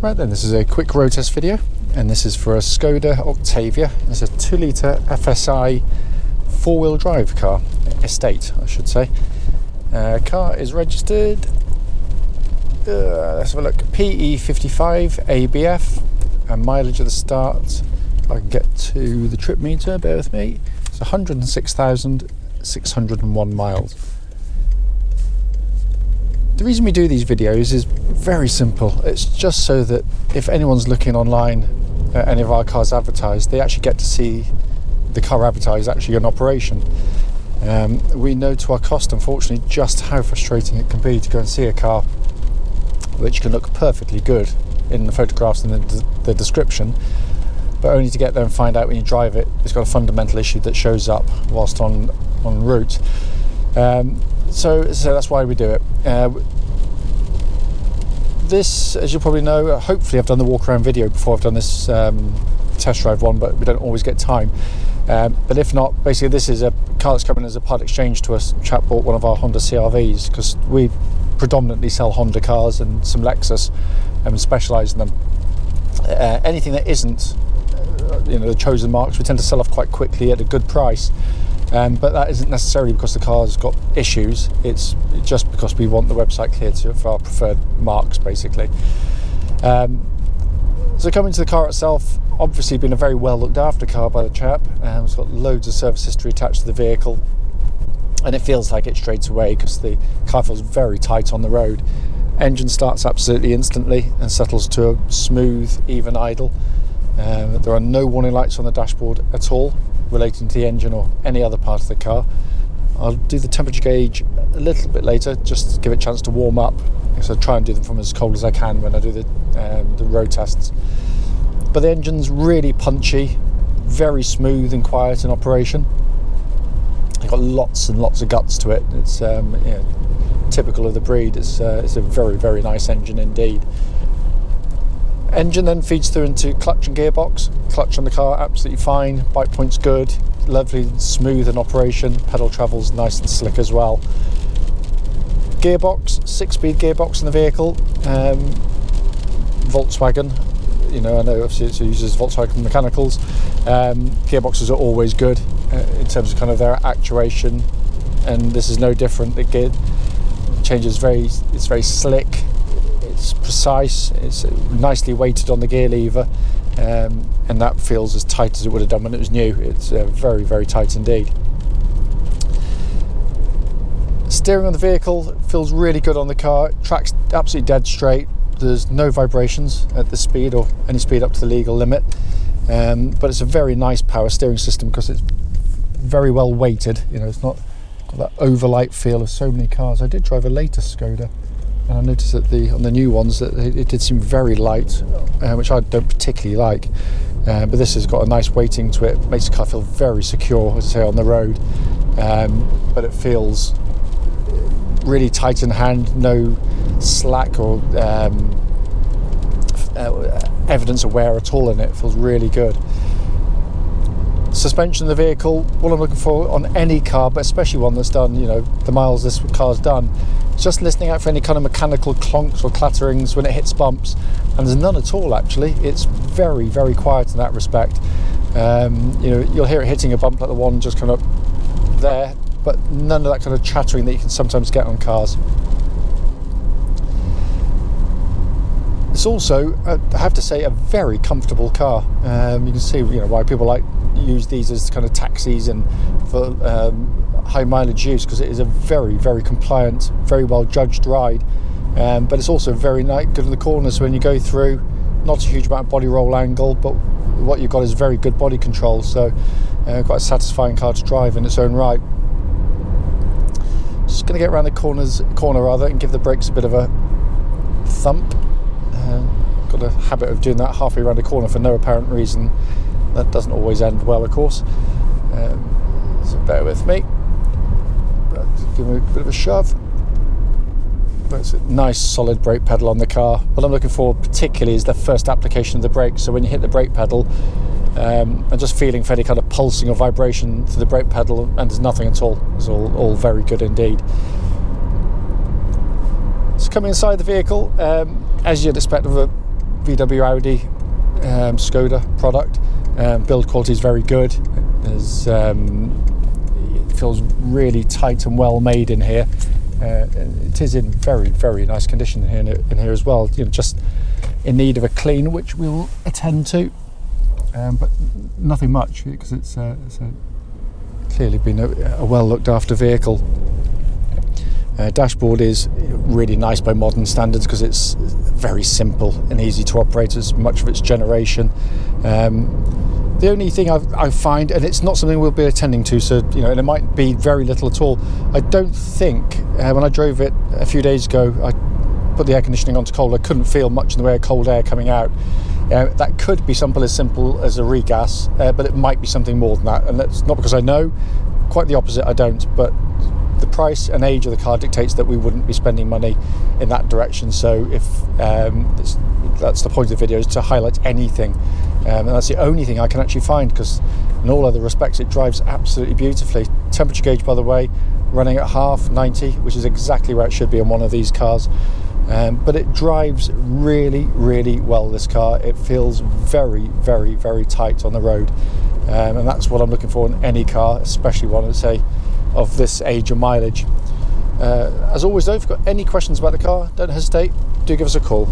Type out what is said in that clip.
Right then, this is a quick road test video, and this is for a SKODA Octavia. It's a 2 litre FSI 4-wheel drive car, estate I should say. Car is registered, let's have a look, PE55ABF, and mileage at the start, if I can get to the trip meter, bear with me, it's 106,601 miles. The reason we do these videos is very simple. It's just so that if anyone's looking online at any of our cars advertised, they actually get to see the car advertised actually in operation. We know to our cost, unfortunately, just how frustrating it can be to go and see a car which can look perfectly good in the photographs and the description, but only to get there and find out when you drive it, it's got a fundamental issue that shows up whilst en route. So that's why we do it. This, as you probably know, hopefully I've done the walk-around video before I've done this test drive one, but we don't always get time. But if not, basically this is a car that's coming as a part exchange to us. Chap bought one of our Honda CR-Vs because we predominantly sell Honda cars and some Lexus and specialise in them. Anything that isn't the chosen marks, we tend to sell off quite quickly at a good price. But that isn't necessarily because the car's got issues, it's just because we want the website cleared for our preferred marks, basically. So coming to the car itself, obviously been a very well looked after car by the chap. It's got loads of service history attached to the vehicle, and it feels like it straight away because the car feels very tight on the road. Engine starts absolutely instantly and settles to a smooth, even idle. There are no warning lights on the dashboard at all relating to the engine or any other part of the car. I'll do the temperature gauge a little bit later just to give it a chance to warm up, because I try and do them from as cold as I can when I do the road tests. But the engine's really punchy, very smooth and quiet in operation. It's got lots and lots of guts to it. It's typical of the breed. It's a very, very nice engine indeed. Engine then feeds through into clutch and gearbox. Clutch on the car absolutely fine, bite point's good, lovely smooth in operation, pedal travels nice and slick as well. Gearbox, 6-speed gearbox in the vehicle, Volkswagen, I know obviously it uses Volkswagen mechanicals. Gearboxes are always good in terms of kind of their actuation, and this is no different. The gear changes it's very slick. It's precise, it's nicely weighted on the gear lever, and that feels as tight as it would have done when it was new. It's very, very tight indeed. Steering on the vehicle feels really good on the car. It tracks absolutely dead straight. There's no vibrations at the speed or any speed up to the legal limit, but it's a very nice power steering system because it's very well weighted. It's not got that overlight feel of so many cars. I did drive a later SKODA, and I noticed that on the new ones that it did seem very light, which I don't particularly like. But this has got a nice weighting to it. Makes the car feel very secure, as I say, on the road. But it feels really tight in hand, no slack or evidence of wear at all in it. It feels really good. Suspension of the vehicle, what I'm looking for on any car, but especially one that's done, the miles this car's done, just listening out for any kind of mechanical clonks or clatterings when it hits bumps, and there's none at all actually. It's very, very quiet in that respect. You'll hear it hitting a bump like the one just kind of there, but none of that kind of chattering that you can sometimes get on cars. It's also, I have to say, a very comfortable car. You can see why people use these as kind of taxis and for high mileage use, because it is a very, very compliant, very well judged ride. But it's also very nice, good in the corners. So when you go through, not a huge amount of body roll angle, but what you've got is very good body control. So quite a satisfying car to drive in its own right. Just going to get around the corner and give the brakes a bit of a thump. Got a habit of doing that halfway around a corner for no apparent reason. That doesn't always end well, of course. So bear with me. Give me a bit of a shove. That's a nice solid brake pedal on the car. What I'm looking for particularly is the first application of the brake. So when you hit the brake pedal, I'm just feeling for any kind of pulsing or vibration to the brake pedal, and there's nothing at all. It's all very good indeed. So coming inside the vehicle, as you'd expect of a VW Audi SKODA product. Build quality is very good. It feels really tight and well made in here. It is in very, very nice condition in here as well. Just in need of a clean, which we will attend to, but nothing much, because it's clearly been a well looked after vehicle. Dashboard is really nice by modern standards because it's very simple and easy to operate as much of its generation. The only thing I find, and it's not something we'll be attending to, so and it might be very little at all. I don't think when I drove it a few days ago, I put the air conditioning on to cold. I couldn't feel much in the way of cold air coming out. That could be something as simple as a regas, but it might be something more than that. And that's not because I know. Quite the opposite, I don't. But the price and age of the car dictates that we wouldn't be spending money in that direction. So if that's the point of the video, is to highlight anything, and that's the only thing I can actually find, because in all other respects it drives absolutely beautifully. Temperature gauge, by the way, running at half 90, which is exactly where it should be on one of these cars. But it drives really, really well, this car. It feels very, very, very tight on the road, and that's what I'm looking for in any car, especially one, let's say, of this age and mileage. As always though, if you've got any questions about the car, don't hesitate, do give us a call.